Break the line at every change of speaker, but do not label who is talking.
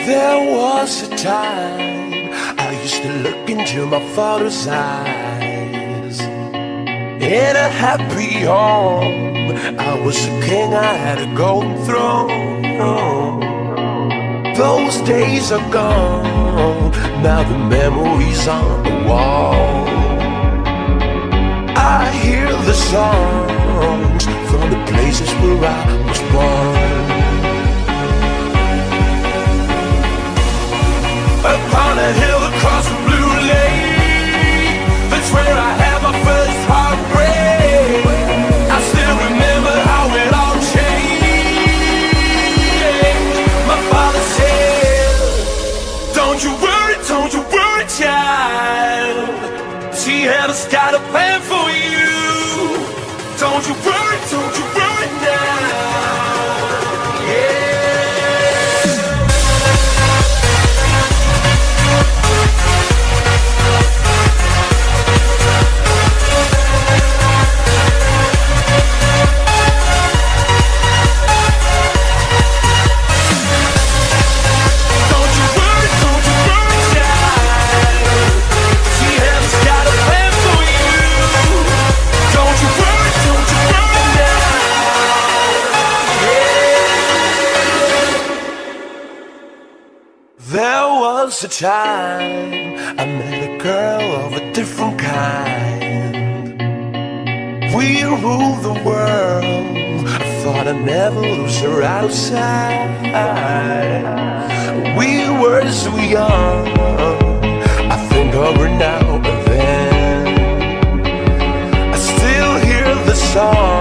There was a time I used to look into my father's eyes. In a happy home, I was a king, I had a golden throne. Those days are gone, now the memories on the wall. I hear the songs from the places where I was born. Upon a hill across the blue lake, that's where I had my first heartbreak. I still remember how it all changed. My father said, don't you worry, child. She had us got a plan for you. Don't you worry now. Yeah. There was a time I met a girl of a different kind. We ruled the world, I thought I'd never lose her outside. We were so young, I think of her now and then. I still hear the song